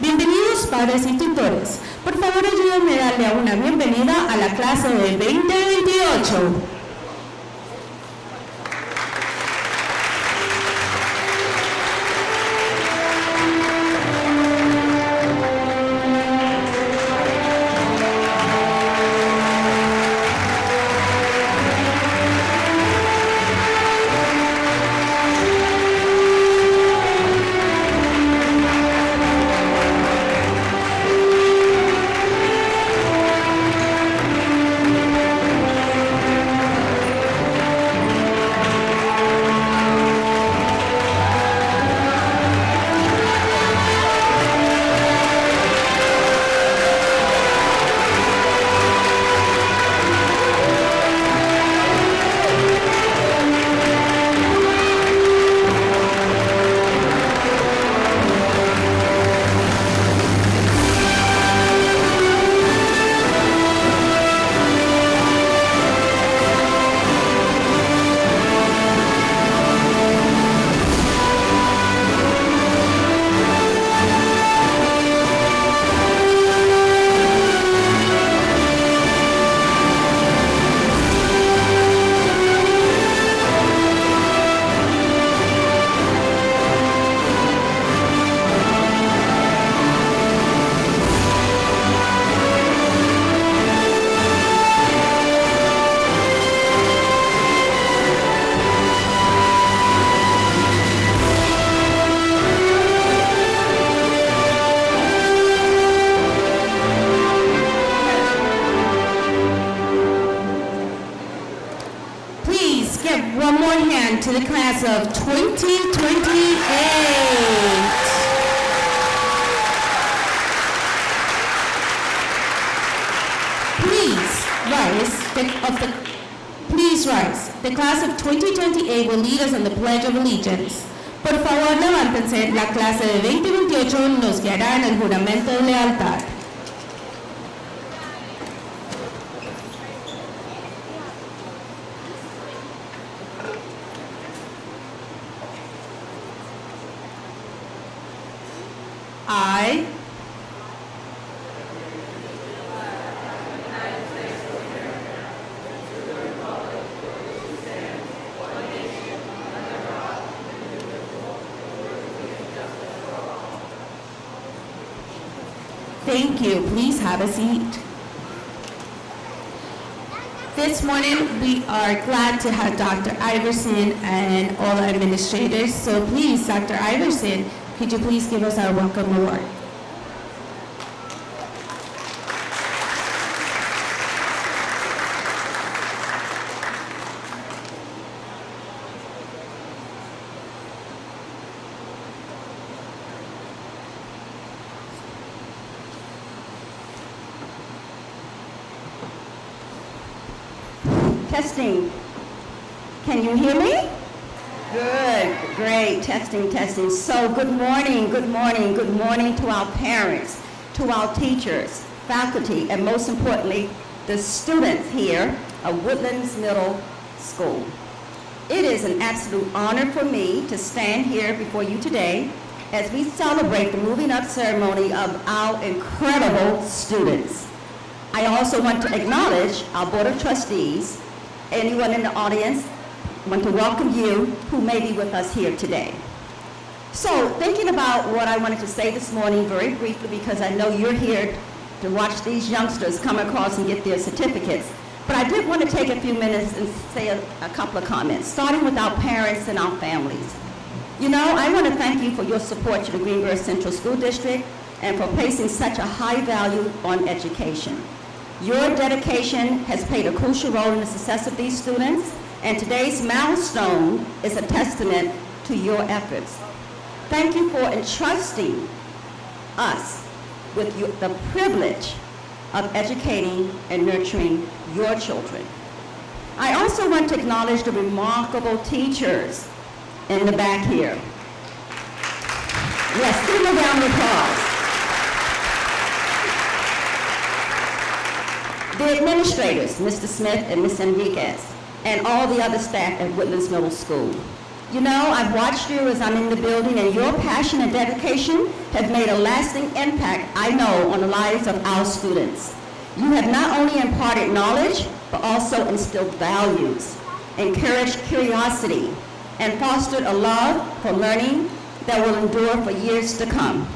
Bienvenidos padres y tutores. Por favor, ayúdenme a darle una bienvenida a la clase de 2028. One more hand to the class of 2028. Please rise. The class of 2028 will lead us on the Pledge of Allegiance. Por favor, levántense. La clase de 2028 nos guiará en el juramento de lealtad. I Thank you. Please have a seat. This morning, we are glad to have Dr. Iverson and all administrators. So please, Dr. Iverson, could you please give us our welcome award? Testing. Can you hear me? Good, great. Testing, testing. So good morning to our parents, to our teachers, faculty, and most importantly, the students here at Woodlands Middle School. It is an absolute honor for me to stand here before you today as we celebrate the moving up ceremony of our incredible students. I also want to acknowledge our Board of Trustees. Anyone in the audience, I want to welcome you who may be with us here today. So, thinking about what I wanted to say this morning very briefly, because I know you're here to watch these youngsters come across and get their certificates, but I did want to take a few minutes and say a couple of comments, starting with our parents and our families. You know, I want to thank you for your support to the Greenburgh Central School District and for placing such a high value on education. Your dedication has played a crucial role in the success of these students, and today's milestone is a testament to your efforts. Thank you for entrusting us with the privilege of educating and nurturing your children. I also want to acknowledge the remarkable teachers in the back here. Yes, give them a round of applause. The administrators, Mr. Smith and Ms. Enriquez, and all the other staff at Woodlands Middle School. You know, I've watched you as I'm in the building, and your passion and dedication have made a lasting impact, I know, on the lives of our students. You have not only imparted knowledge, but also instilled values, encouraged curiosity, and fostered a love for learning that will endure for years to come.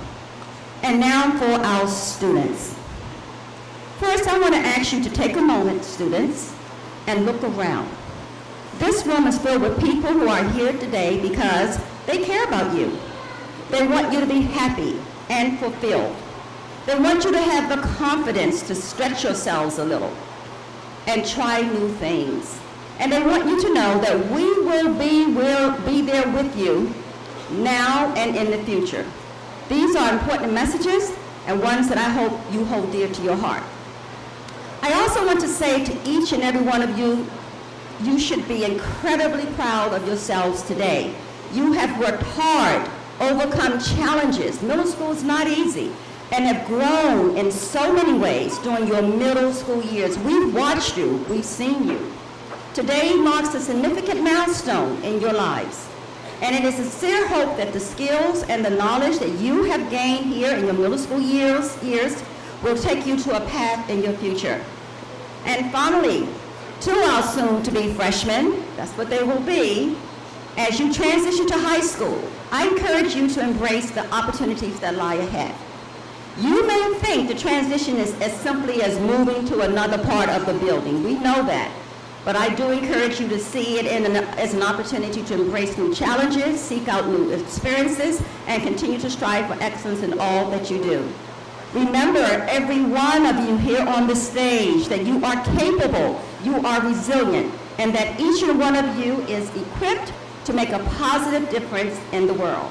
And now for our students. First, I want to ask you to take a moment, students, and look around. This room is filled with people who are here today because they care about you. They want you to be happy and fulfilled. They want you to have the confidence to stretch yourselves a little and try new things. And they want you to know that we will be there with you now and in the future. These are important messages and ones that I hope you hold dear to your heart. I also want to say to each and every one of you, you should be incredibly proud of yourselves today. You have worked hard, overcome challenges. Middle school is not easy, and have grown in so many ways during your middle school years. We've watched you, we've seen you. Today marks a significant milestone in your lives, and it is a sincere hope that the skills and the knowledge that you have gained here in your middle school years will take you to a path in your future. And finally, to our soon-to-be freshmen, that's what they will be, as you transition to high school, I encourage you to embrace the opportunities that lie ahead. You may think the transition is as simply as moving to another part of the building. We know that. But I do encourage you to see it as an opportunity to embrace new challenges, seek out new experiences, and continue to strive for excellence in all that you do. Remember, every one of you here on the stage, that you are capable, you are resilient, and that each and one of you is equipped to make a positive difference in the world.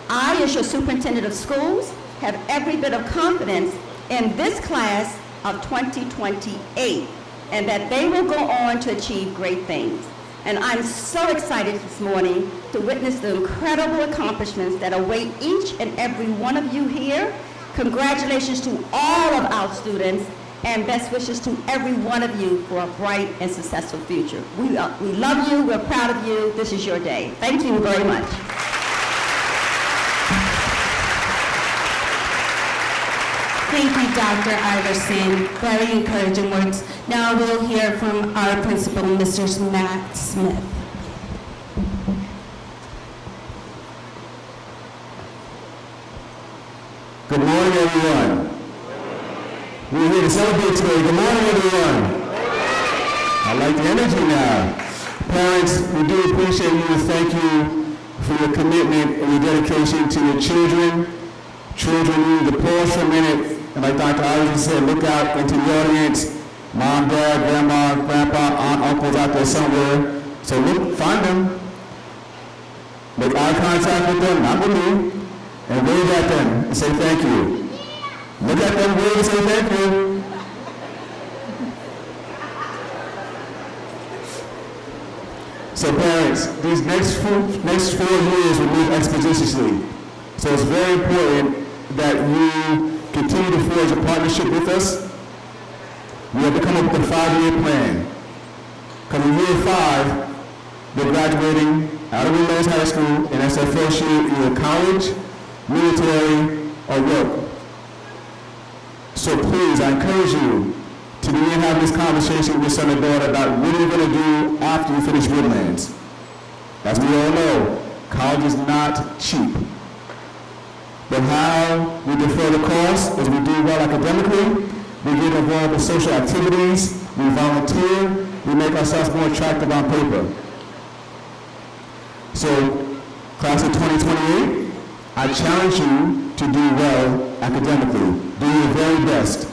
I, as your superintendent of schools, have every bit of confidence in this class of 2028, and that they will go on to achieve great things. And I'm so excited this morning to witness the incredible accomplishments that await each and every one of you here. Congratulations to all of our students, and best wishes to every one of you for a bright and successful future. We love you, we're proud of you, this is your day. Thank you very much. Thank you, Dr. Iverson. Very encouraging words. Now we'll hear from our principal, Mr. Matt Smith. Good morning, everyone. We're here to celebrate today. Good morning, everyone. I like the energy now. Parents, we do appreciate you and thank you for your commitment and your dedication to your children. Children, you need to pause for a minute. And like Dr. Iverson said, look out into the audience. Mom, dad, grandma, grandpa, aunt, uncles out there somewhere. So look, find them. Make eye contact with them, not with me. And wave at them and say thank you. Look at them, wave and say thank you. So parents, these next 4 years will move expeditiously. So it's very important that you continue to forge a partnership with us. We have to come up with a 5-year plan. Because in year 5, they're graduating out of Woodlands High School, and that's their first year either college, military, or work. So please, I encourage you to begin having this conversation with your son or daughter about what you're going to do after you finish Woodlands. As we all know, college is not cheap. But how we defer the cost is we do well academically, we get involved in social activities, we volunteer, we make ourselves more attractive on paper. So, class of 2028, I challenge you to do well academically. Do your very best.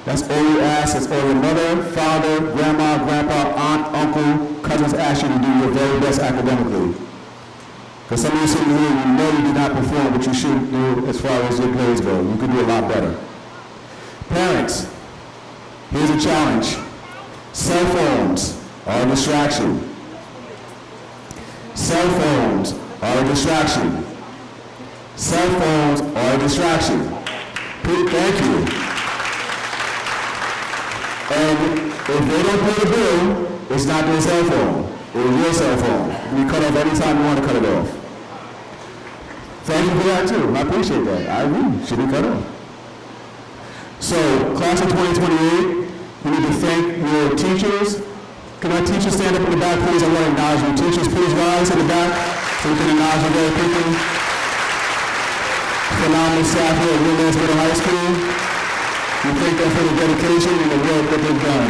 That's all you ask. That's all your mother, father, grandma, grandpa, aunt, uncle, cousins ask you to do your very best academically. Because some of you sitting here, you know you did not perform what you should do as far as your grades go. You could do a lot better. Parents, here's a challenge. Cell phones are a distraction. Cell phones are a distraction. Cell phones are a distraction. Thank you. And if they don't pay the bill, it's not their cell phone. It was your cell phone. We cut off anytime you want to cut it off. Thank you for that too. I appreciate that. I agree. Should be cut off. So, class of 2028, we need to thank your teachers. Can our teachers stand up in the back, please? I want to acknowledge you. Teachers, please rise in the back so we can acknowledge you very quickly. Phenomenal staff here at Woodlands Middle High School. We thank them for the dedication and the work that they've done.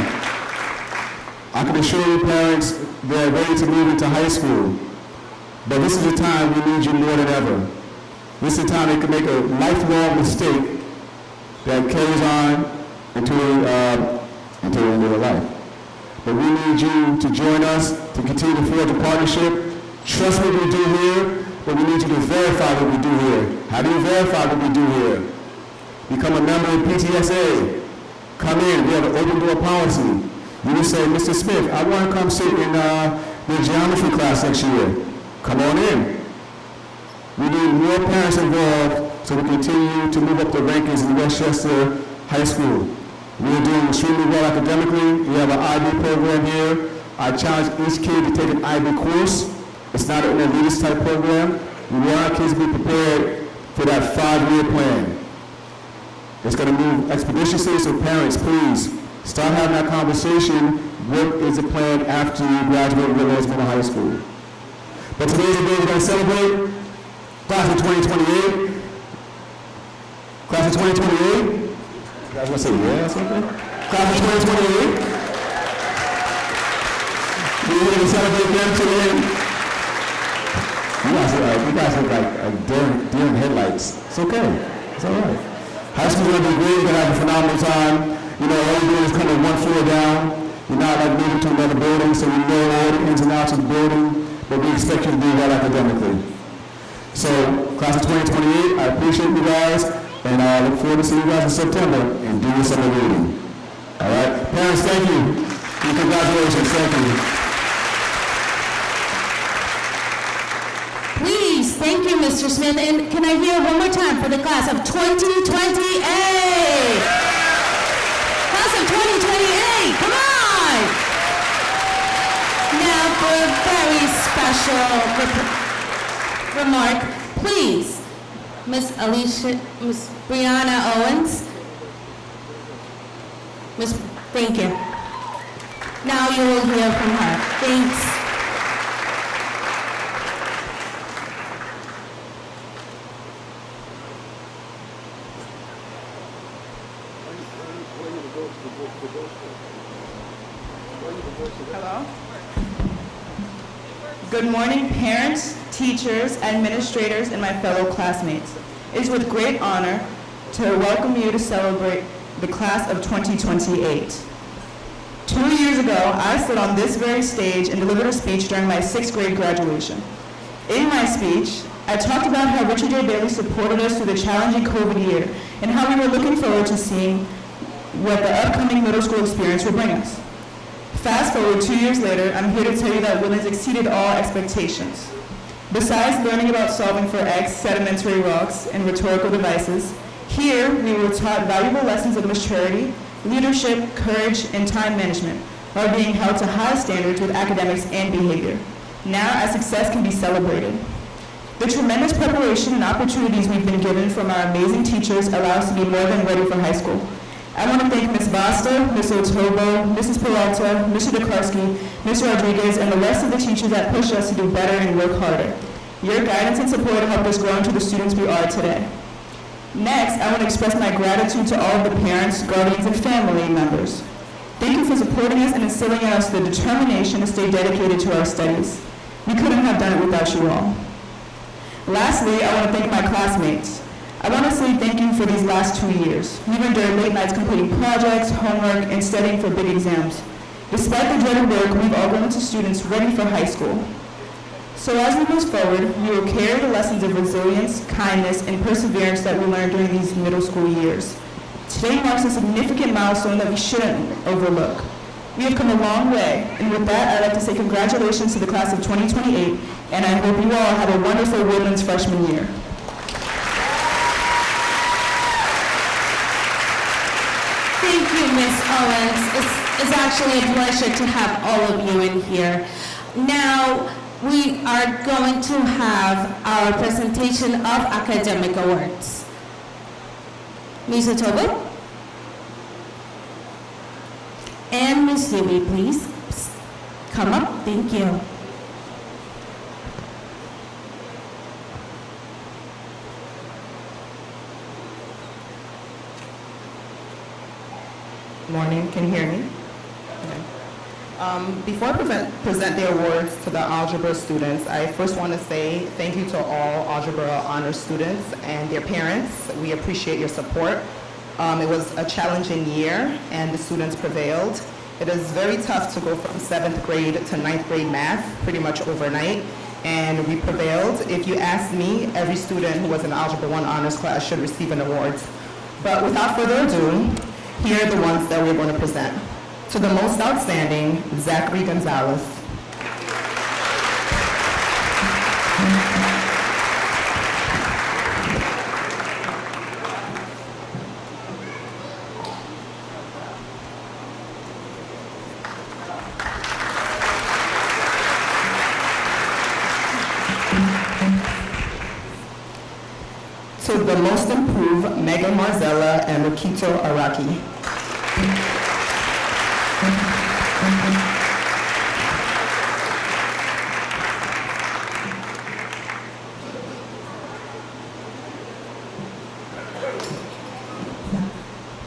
I can assure you, parents, they're ready to move into high school. But this is a time we need you more than ever. This is a time they can make a lifelong mistake that carries on until the end of their life. But we need you to join us to continue to forge a partnership. Trust what we do here, but we need you to verify what we do here. How do you verify what we do here? Become a member of PTSA. Come in. We have an open door policy. You just say, Mr. Smith, I want to come sit in the geometry class next year. Come on in. We need more parents involved so we continue to move up the rankings in Westchester High School. We are doing extremely well academically. We have an IB program here. I challenge each kid to take an IB course. It's not an elitist type program. We want our kids to be prepared for that 5-year plan. It's going to move expeditiously, so parents, please start having that conversation. What is the plan after you graduate Woodlands Middle High School? But today's the day we're going to celebrate class of 2028. Class of 2028. You guys want to say yeah or something? Class of 2028. We're going to celebrate them today. You guys look like deer in headlights. It's okay. It's all right. High school's going to be great. We're going to have a phenomenal time. You know, all you do is come in one floor down. You're not like moving to another building, so we know all the ins and outs of the building, but we expect you to do well academically. So, class of 2028, I appreciate you guys, and I look forward to seeing you guys in September and doing some reading. All right? Parents, thank you. And congratulations. Thank you. Please, thank you, Mr. Smith. And can I hear one more time for the class of 2028? Class of 2028, come on! Now for a very special remark, please, Miss Brianna Owens. Thank you. Now you will hear from her. Thanks. Hello. Good morning, parents, teachers, administrators, and my fellow classmates. It is with great honor to welcome you to celebrate the class of 2028. 2 years ago, I stood on this very stage and delivered a speech during my 6th grade graduation. In my speech, I talked about how Richard J. Bailey supported us through the challenging COVID year and how we were looking forward to seeing what the upcoming middle school experience would bring us. Fast forward 2 years later, I'm here to tell you that Woodlands exceeded all expectations. Besides learning about solving for X, sedimentary rocks, and rhetorical devices, here we were taught valuable lessons of maturity, leadership, courage, and time management, while being held to high standards with academics and behavior. Now, our success can be celebrated. The tremendous preparation and opportunities we've been given from our amazing teachers allow us to be more than ready for high school. I want to thank Ms. Basta, Ms. Otobo, Mrs. Peralta, Mr. DeKarski, Ms. Rodriguez, and the rest of the teachers that push us to do better and work harder. Your guidance and support helped us grow into the students we are today. Next, I want to express my gratitude to all of the parents, guardians, and family members. Thank you for supporting us and instilling in us the determination to stay dedicated to our studies. We couldn't have done it without you all. Lastly, I want to thank my classmates. I want to say thank you for these last 2 years. We've endured late nights completing projects, homework, and studying for big exams. Despite the dreaded work, we've all grown into students ready for high school. So as we move forward, we will carry the lessons of resilience, kindness, and perseverance that we learned during these middle school years. Today marks a significant milestone that we shouldn't overlook. We have come a long way, and with that, I'd like to say congratulations to the class of 2028, and I hope you all have a wonderful Woodlands freshman year. Thank you, Ms. Owens. It's actually a pleasure to have all of you in here. Now, we are going to have our presentation of academic awards. Ms. Otobo? And Ms. Dewey, please come up. Thank you. Morning, can you hear me? Okay. Before I present the awards to the algebra students, I first want to say thank you to all algebra honors students and their parents. We appreciate your support. It was a challenging year and the students prevailed. It is very tough to go from 7th grade to 9th grade math pretty much overnight, and we prevailed. If you ask me, every student who was in Algebra 1 honors class should receive an award. But without further ado, here are the ones that we're going to present. To the most outstanding, Zachary Gonzalez. To the most improved, Megan Marzella and Rokito Araki.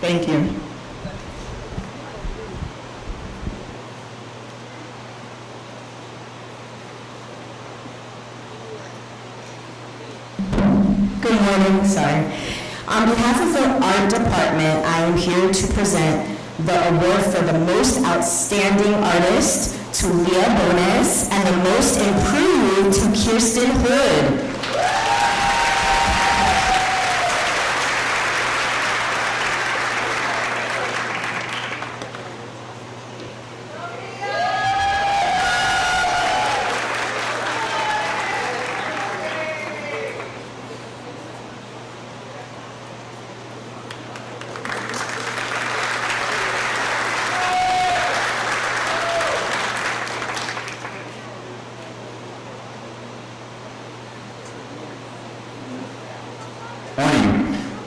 Thank you. Good morning, sorry. On behalf of the art department, I am here to present the award for the most outstanding artist to Leah Bonas and the most improved to Kirsten Hood.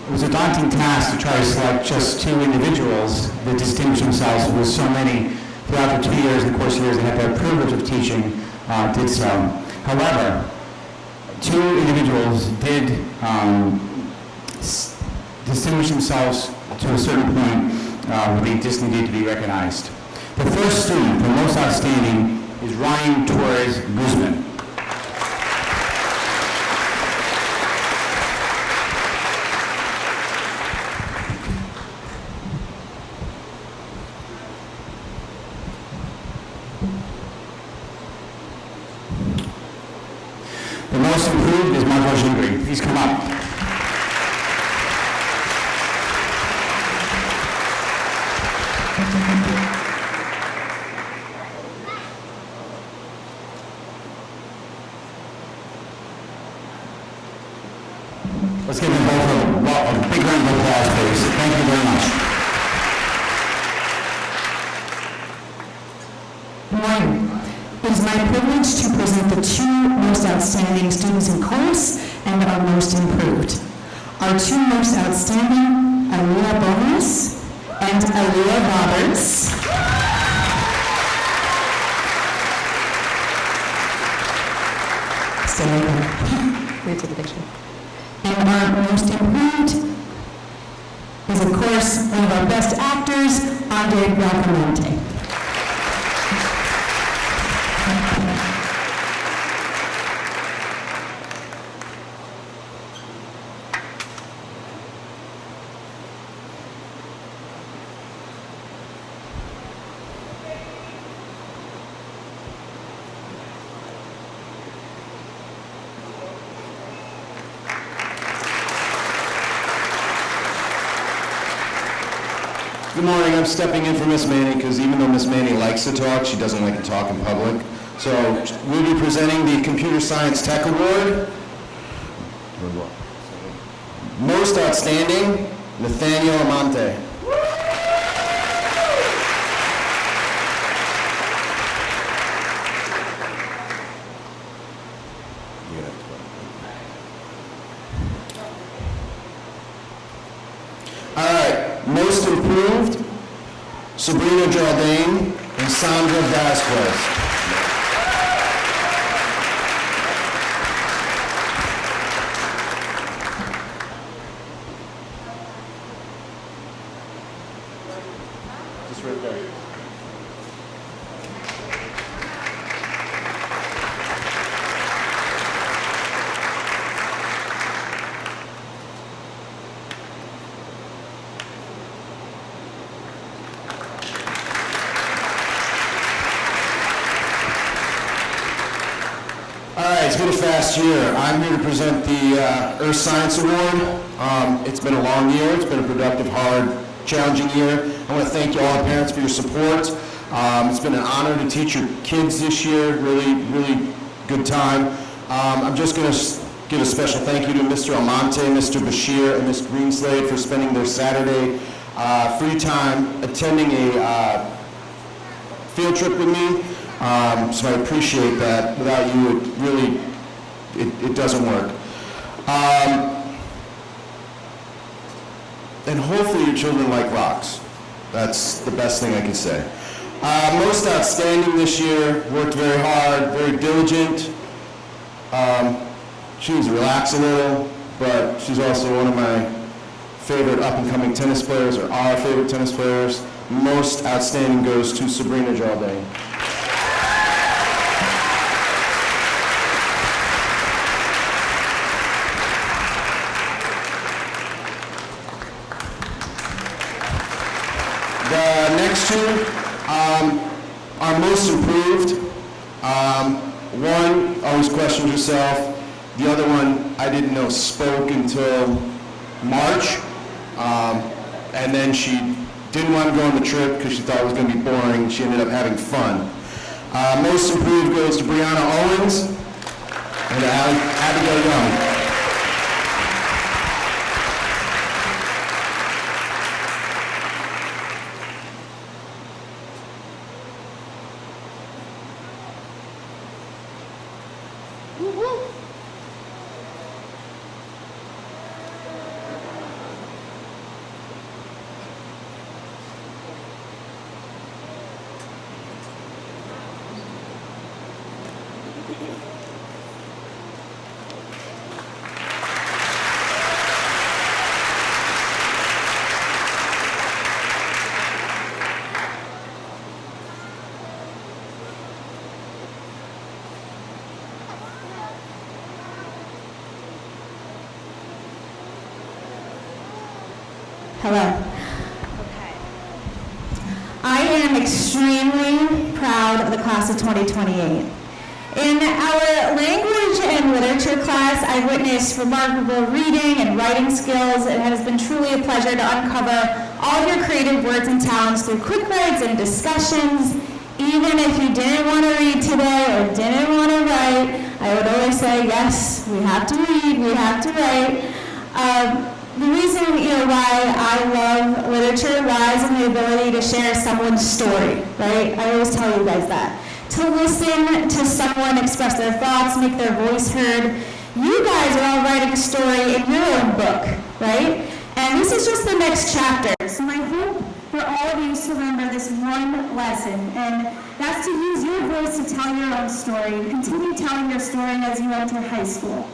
It was a daunting task to try to select just 2 individuals that distinguished themselves with so many throughout the 2 years and course years that had the privilege of teaching did so. However, 2 individuals did distinguish themselves to a certain point where they just needed to be recognized. The first student, the most outstanding, is Ryan Torres Guzman. The most improved is Margot Gingri. Please come up. Let's give them both a big round of applause, please. Thank you very much. Good morning. It is my privilege to present the 2 most outstanding students in course and our most improved. Our 2 most outstanding, Aliyah Bonas and Aliyah Roberts. Stay right there. Wait till the picture. And our most improved is, of course, one of our best actors, Andre Bracamonte. Good morning, I'm stepping in for Miss Manny because even though Miss Manny likes to talk, she doesn't like to talk in public. So we'll be presenting the Computer Science Tech Award. Most Outstanding, Nathaniel Amante. You're gonna have to vote. All right, most improved, Sabrina Jardine and Sandra Vasquez. Just right there. All right, it's been a fast year. I'm here to present the Earth Science Award. It's been a long year. It's been a productive, hard, challenging year. I want to thank you all parents for your support. It's been an honor to teach your kids this year. Really, really good time. I'm just going to give a special thank you to Mr. Almonte, Mr. Bashir, and Ms. Greenslade for spending their Saturday free time attending a field trip with me. So I appreciate that. Without you, it really, it doesn't work. And hopefully your children like rocks. That's the best thing I can say. Most outstanding this year, worked very hard, very diligent. She needs to relax a little, but she's also one of my favorite up-and-coming tennis players, or our favorite tennis players. Most outstanding goes to Sabrina Jardine. The next two are most improved. One always questions herself. The other one I didn't know spoke until March. And then she didn't want to go on the trip because she thought it was going to be boring. She ended up having fun. Most improved goes to Brianna Owens and Abigail Young. Hello. I am extremely proud of the class of 2028. In our language and literature class, I witnessed remarkable reading and writing skills. It has been truly a pleasure to uncover all of your creative words and talents through quick writes and discussions. Even if you didn't want to read today or didn't want to write, I would always say, yes, we have to read, we have to write. The reason, why I love literature lies in the ability to share someone's story, right? I always tell you guys that. To listen to someone express their thoughts, make their voice heard. You guys are all writing a story in your own book, right? And this is just the next chapter. So my hope for all of you is to remember this one lesson, and that's to use your voice to tell your own story and continue telling your story as you enter high school.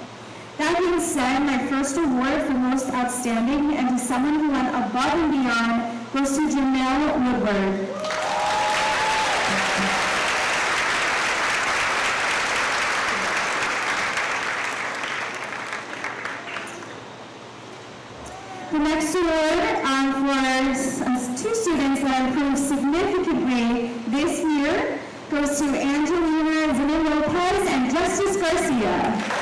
That being said, my first award for most outstanding and to someone who went above and beyond goes to Janelle Woodward. The next award for two students that improved significantly this year goes to Angelina Zina-Lopez and Justice Garcia.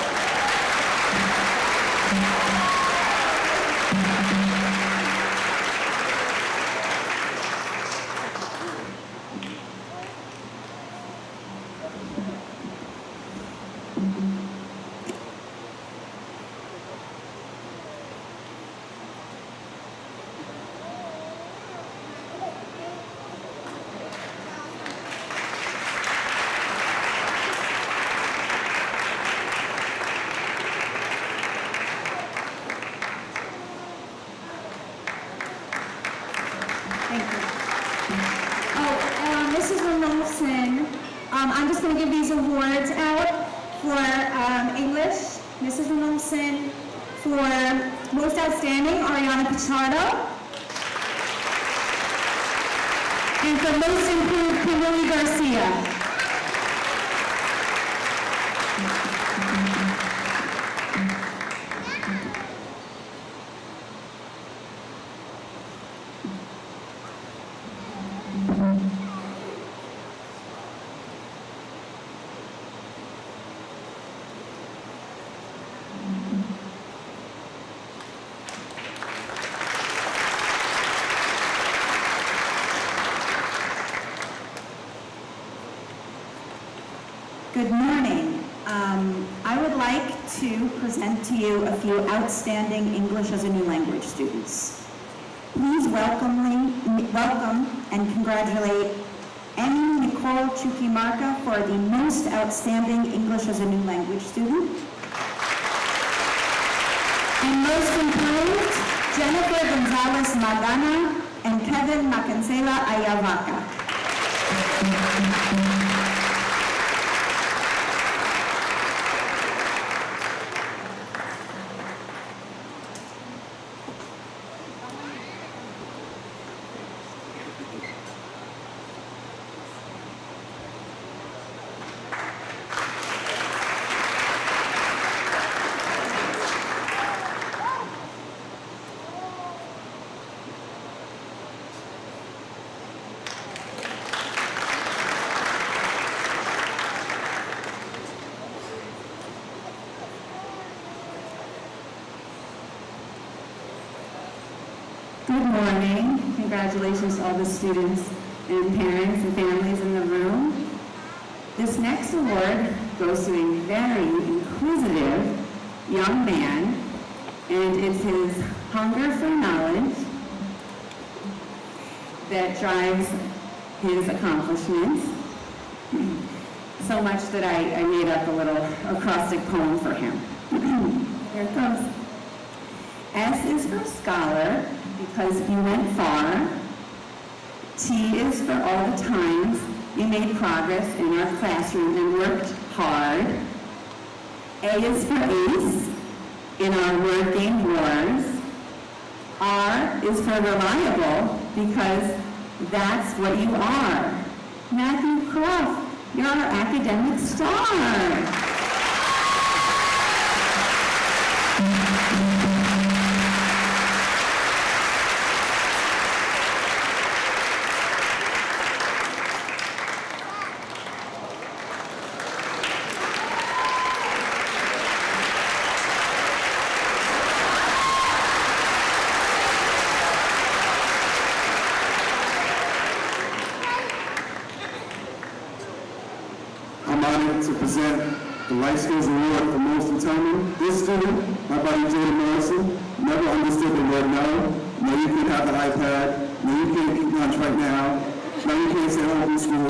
I'm just going to give these awards out for English, Mrs. Wilson, for most outstanding, Ariana Pichardo, and for most improved, Kimberly Garcia. Good morning. I would like to present to you a few outstanding English as a new language students. Please welcome and congratulate Amy Nicole Chukimarka for the most outstanding English as a new language student. And most improved, Jennifer Gonzalez Magana and Kevin Macancela Ayavaca. Good morning. Congratulations to all the students and parents and families in the room. This next award goes to a very inquisitive young man, and it's his hunger for knowledge that drives his accomplishments. So much that I made up a little acrostic poem for him. Here it goes. S is for scholar, because you went far. T is for all the times you made progress in our classroom and worked hard. A is for ace in our working wars. R is for reliable, because that's what you are. Matthew Croft, you're our academic star. I'm honored to present the Life Skills Award for Most Determined. This student, my buddy Jordan Morrison, never understood the word no. No, you can't have the iPad. No, you can't eat lunch right now. No, you can't stay home from school.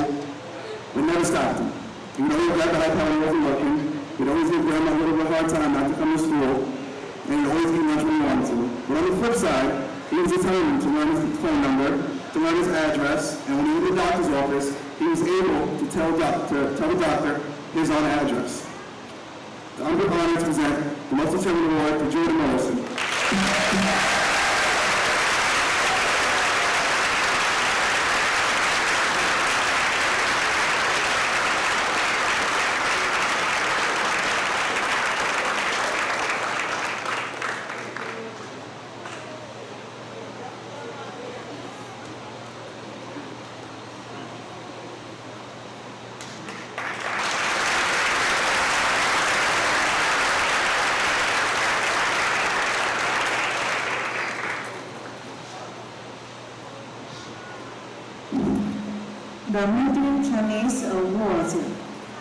But never stopped him. He would always grab the iPad when he wasn't looking. He'd always give grandma a little bit of a hard time not to come to school. And he'd always eat lunch when he wanted to. But on the flip side, he was determined to learn his phone number, to learn his address, and when he went to the doctor's office, he was able to tell the doctor his own address. I'm honored to present the Most Determined Award to Jordan Morrison. The Mandarin Chinese Awards.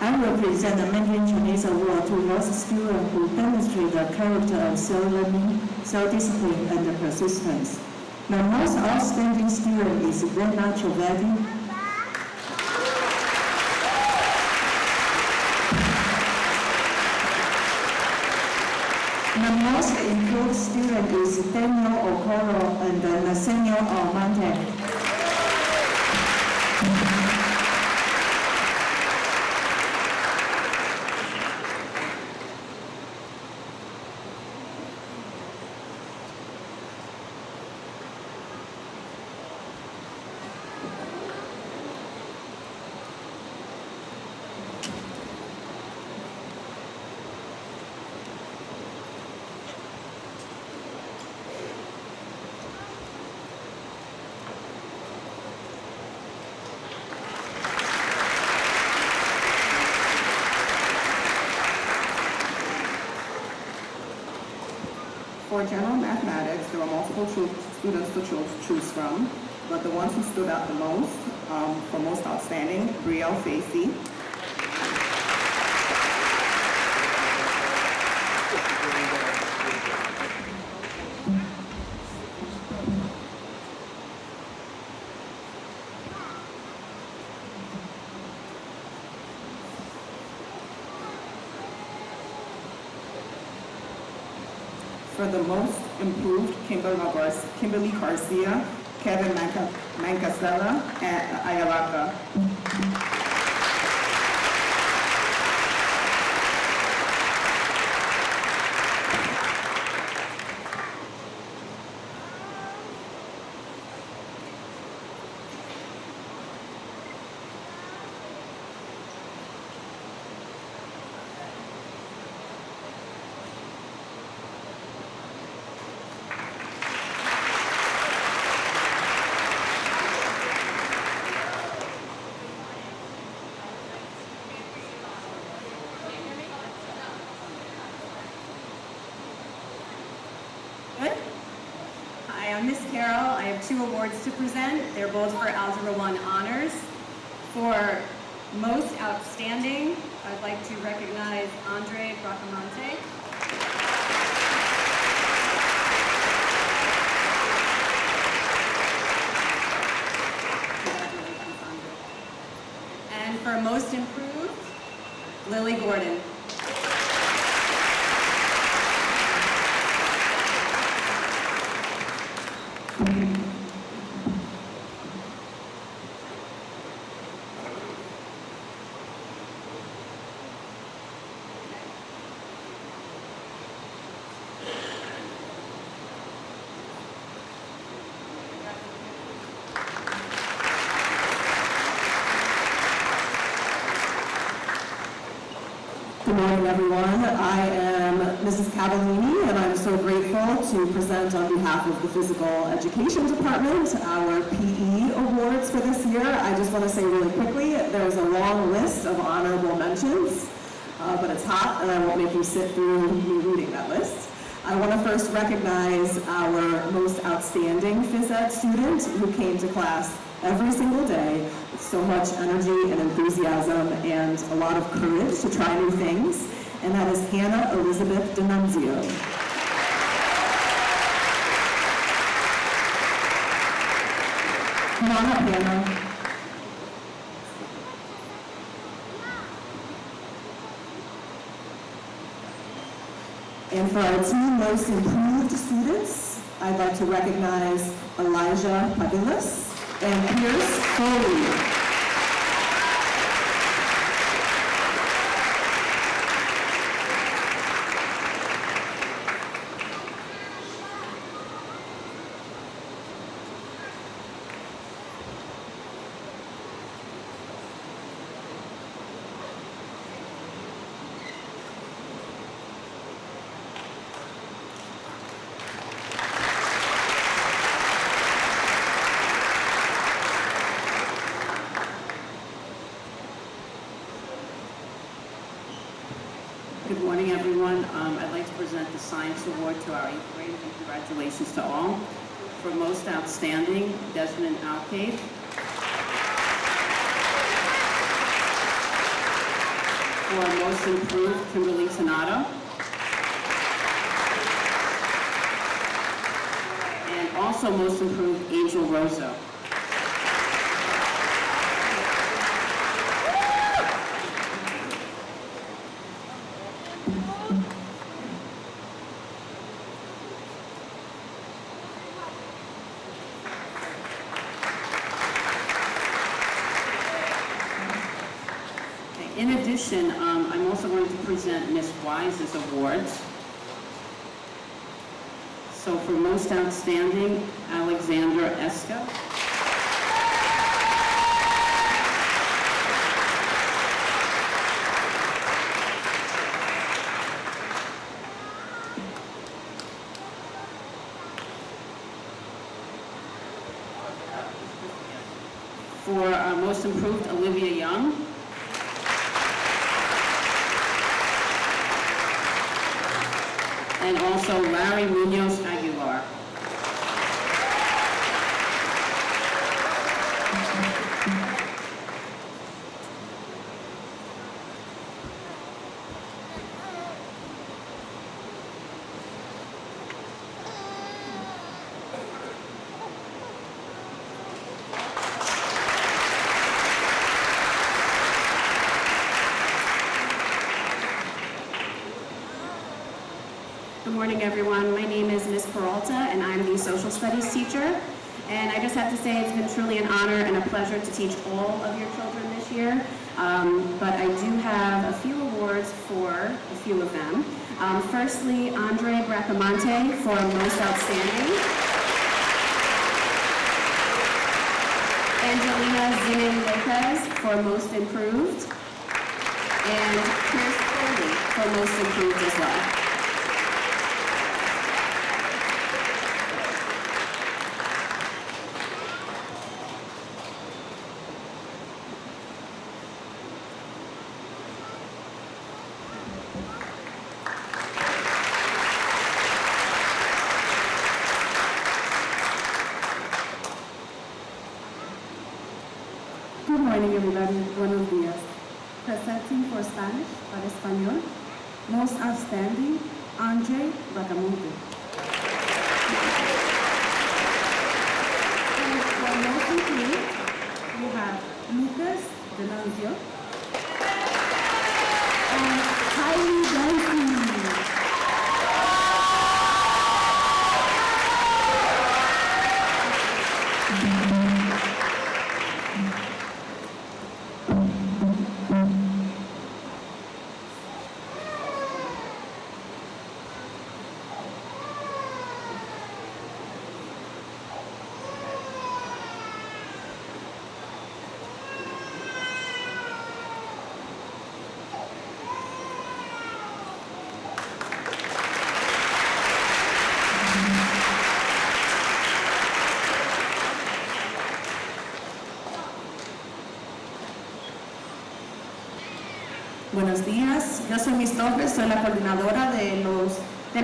I will present the Mandarin Chinese Award to those students who demonstrate the character of self-learning, self-discipline, and persistence. The most outstanding student is Brenda Chovedi. The most improved student is Daniel Okoro and Nathaniel Almonte. For general mathematics, there were multiple students to choose from, but the ones who stood out the most, for most outstanding, Brielle Facey. For the most improved, Kimberly Garcia, Kevin Mancasella, and Ayalaca. Hi, I'm Miss Carroll. I have 2 awards to present. They're both for Algebra 1 honors. For most outstanding, I'd like to recognize Andre Bracamonte. Congratulations, Andre. And for most improved, Lily Gordon. Good morning, everyone. I am Mrs. Cavallini, and I'm so grateful to present on behalf of the Physical Education Department our PE awards for this year. I just want to say really quickly, there's a long list of honorable mentions, but it's hot, and I won't make you sit through me reading that list. I want to first recognize our most outstanding phys ed student who came to class every single day with so much energy and enthusiasm and a lot of courage to try new things, and that is Hannah Elizabeth D'Annunzio. Come on up, Hannah. And for our 2 most improved students, I'd like to recognize Elijah Pavilis and Pierce Foley. Good morning, everyone. I'd like to present the Science Award to our 8th grade, and congratulations to all. For most outstanding, Desmond Alcade. For most improved, Kimberly Tanato. And also most improved, Angel Rosa. In addition, I'm also going to present Miss Wise's awards. So for most outstanding, Alexandra Esca. For most improved, Olivia Young. and also Larry Munoz Aguilar. Good morning, everyone. My name is Ms. Peralta, and I'm the social studies teacher. And I just have to say it's been truly an honor and a pleasure to teach all of your children this year. But I do have a few awards for a few of them. Firstly, Andre Bracamonte for Most Outstanding. Angelina Zinin Lopez for Most Improved. And Pierce Foley for Most Improved as well. Good morning, everybody. Buenos días. Presenting for Spanish, para Español, Most Outstanding, Andre Bracamonte. And for Most Improved, you have Lucas Denunzio and Kylie Dicey. Buenos días, yo soy Miss Torres, soy la coordinadora del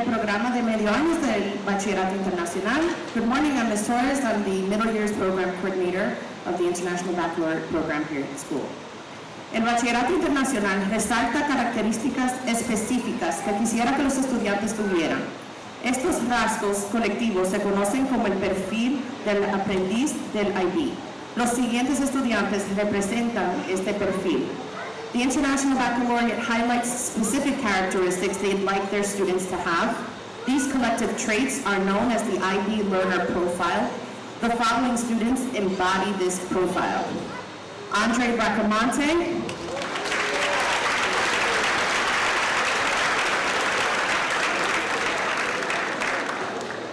programa de medio años del Bachillerato Internacional. Good morning, I'm Miss Torres, I'm the Middle Years Program Coordinator of the International Baccalaureate Program here at school. El Bachillerato Internacional resalta características específicas que quisiera que los estudiantes tuvieran. Estos rasgos colectivos se conocen como el perfil del aprendiz del IB. Los siguientes estudiantes representan este perfil. The International Baccalaureate highlights specific characteristics they'd like their students to have. These collective traits are known as the IB Learner Profile. The following students embody this profile. Andre Bracamonte,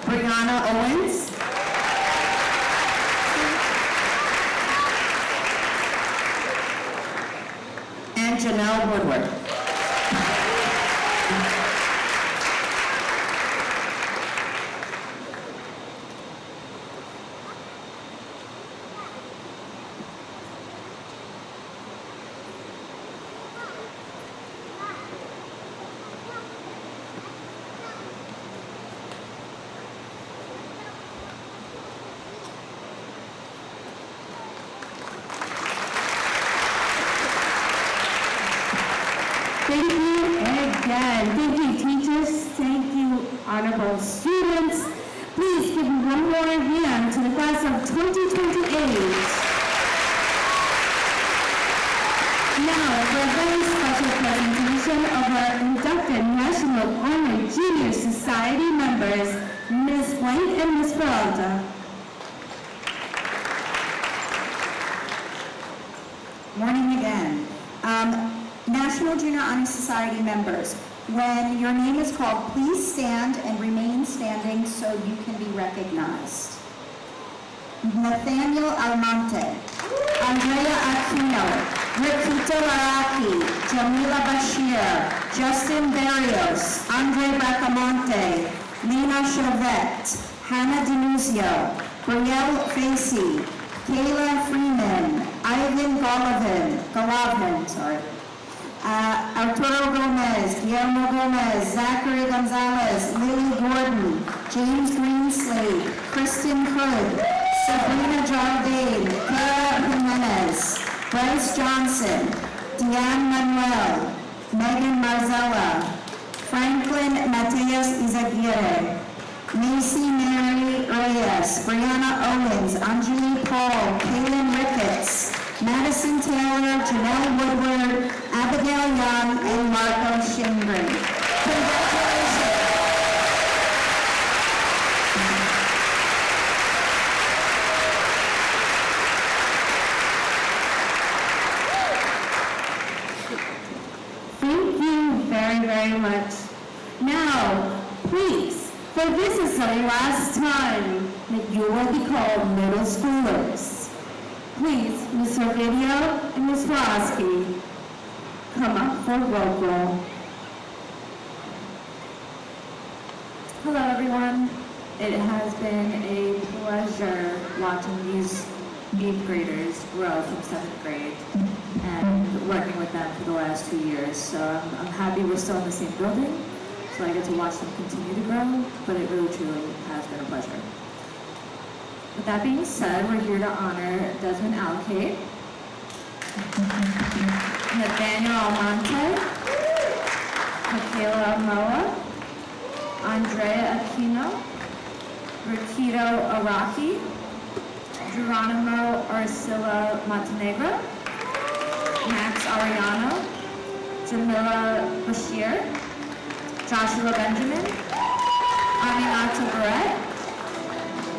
Brianna Owens, and Janelle Woodward. Thank you again. Thank you, teachers. Thank you, honorable students. Please give one more hand to the class of 2028. Now, for a very special presentation of our inducted National Honor Junior Society members, Ms. White and Ms. Peralta. Morning again. National Junior Honor Society members, when your name is called, please stand and remain standing so you can be recognized. Nathaniel Almonte, Andrea Aquino, Rikita Laraki, Jamila Bashir, Justin Barrios, Andre Bracamonte, Lena Chavette, Hannah Denuzio, Brielle Facey, Kayla Freeman, Ivan Golovin, Arturo Gomez, Guillermo Gomez, Zachary Gonzalez, Lily Gordon, James Greenslade, Kristen Hood, Sabrina Jardine, Kara Jimenez, Bryce Johnson, Deanne Manuel, Megan Marzella, Franklin Mateus Izaguirre, Macy Mary Reyes, Brianna Owens, Anjali Paul, Kaylin Ricketts, Madison Taylor, Janelle Woodward, Abigail Young, and Marco Shingren. Congratulations. Thank you very, very much. Now, please, for this is the last time that you will be called middle schoolers. Please, Ms. Orvidio and Ms. Rosky, come up for roll call. Hello, everyone. It has been a pleasure watching these 8th graders grow from 7th grade and working with them for the last 2 years. So I'm happy we're still in the same building, so I get to watch them continue to grow, but it really truly has been a pleasure. With that being said, we're here to honor Desmond Alcate, Nathaniel Almonte, Michaela Moa, Andrea Aquino, Rakito Araki, Geronimo Arcila Montenegro, Max Ariano, Jamila Bashir, Joshua Benjamin, Aminata Barrett,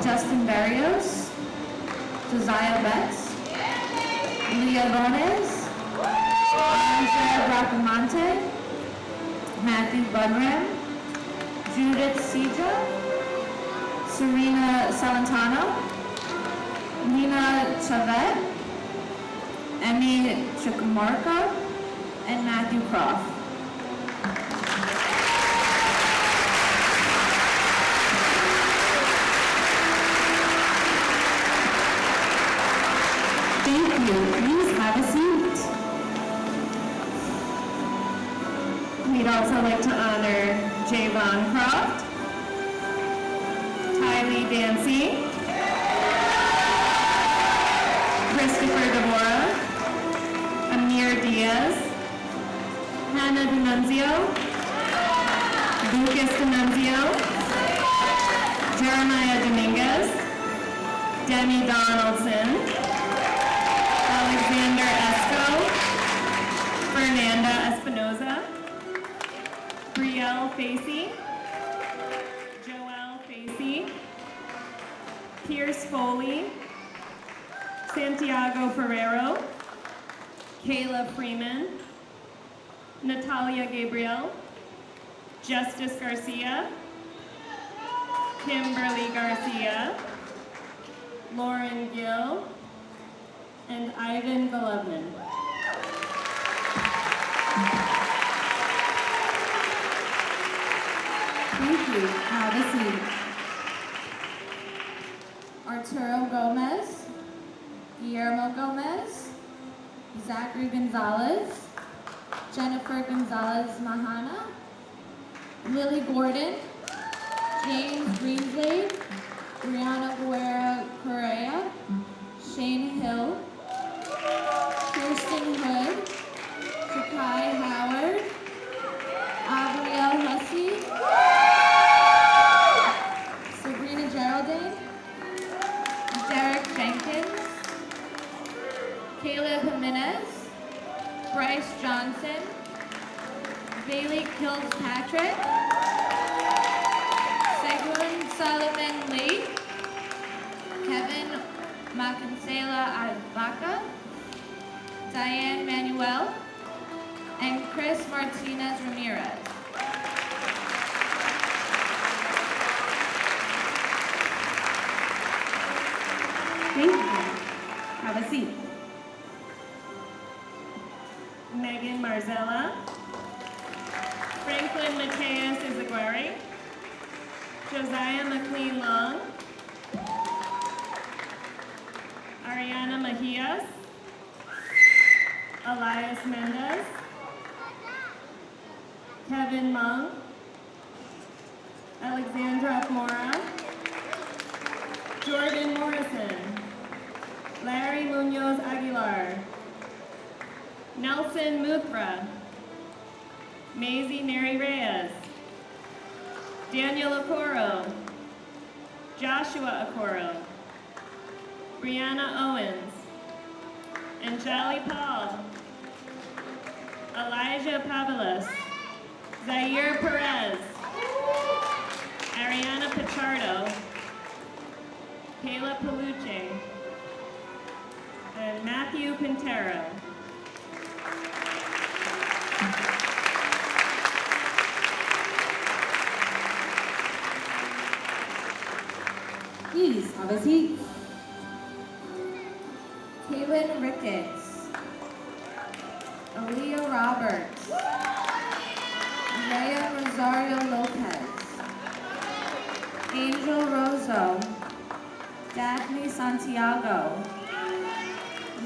Justin Barrios, Josiah Betts, Leah Bones, Andrea Bracamonte, Matthew Bunram, Judith Sidra, Serena Salentano, Nina Chavette, Emmy Chikamarka, and Matthew Croft. Thank you. Please have a seat. We'd also like to honor Javon Croft, Tylee Dancy, Christopher Devora, Amir Diaz, Hannah D'Annunzio, Lucas D'Annunzio, Jeremiah Dominguez, Demi Donaldson, Alexander Esco, Fernanda Espinoza, Brielle Facey, Joelle Facey, Pierce Foley, Santiago Ferrero, Kayla Freeman, Natalia Gabriel, Justice Garcia, Kimberly Garcia, Lauren Gill, and Ivan Golovnin. Thank you. Have a seat. Arturo Gomez, Guillermo Gomez, Zachary Gonzalez, Jennifer Gonzalez Mahana, Lily Gordon, James Greenslade, Brianna Guerra Correa, Shane Hill, Kirsten Hood, Jakai Howard, Abrielle Hussey, Sabrina Geraldine, Derek Jenkins, Caleb Jimenez, Bryce Johnson, Bailey Kilpatrick, Segun Solomon Lee, Kevin Macancela Advaca, Diane Manuel, and Chris Martinez Ramirez. Thank you. Have a seat. Megan Marzella, Franklin Mateus Izaguirre, Josiah McLean Long, Ariana Mejias, Elias Mendez, Kevin Mung, Alexandra Mora, Jordan Morrison, Larry Munoz Aguilar, Nelson Muthra, Maisie Mary Reyes, Daniel Okoro, Joshua Okoro, Brianna Owens, Anjali Paul, Elijah Pavelis, Zaire Perez, Ariana Pichardo, Kayla Peluche, and Matthew Pintero. Please have a seat. Kaylin Ricketts, Aaliyah Roberts, Leia Rosario Lopez, Angel Rosso, Daphne Santiago,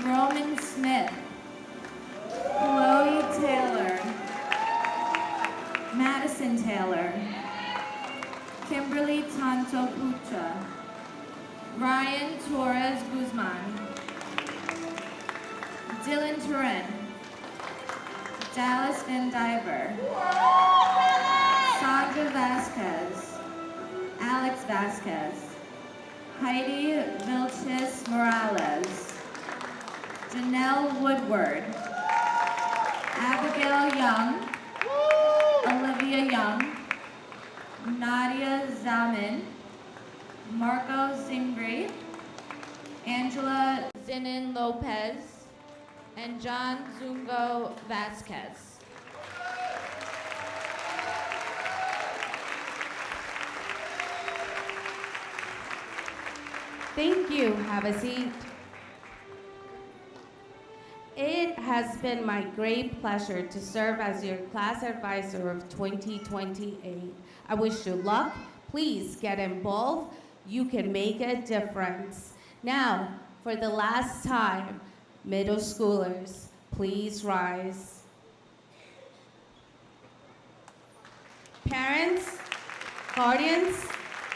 Roman Smith, Chloe Taylor, Madison Taylor, Kimberly Tanto Pucha, Ryan Torres Guzman, Dylan Turin, Dallas Van Diver, Sandra Vasquez, Alex Vasquez, Heidi Vilches Morales, Janelle Woodward, Abigail Young, Olivia Young, Nadia Zaman, Marco Zingri, Angela Zinin Lopez, and John Zungo Vasquez. Thank you. Have a seat. It has been my great pleasure to serve as your class advisor of 2028. I wish you luck. Please get involved. You can make a difference. Now, for the last time, middle schoolers, please rise. Parents, guardians,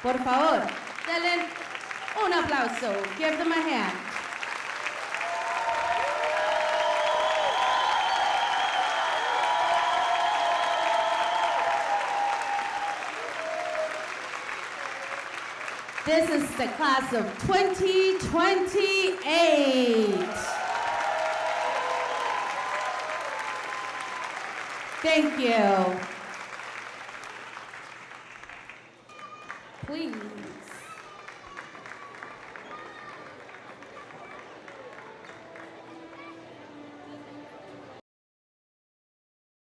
por favor, denle un aplauso. Give them a hand. This is the class of 2028. Thank you. Please.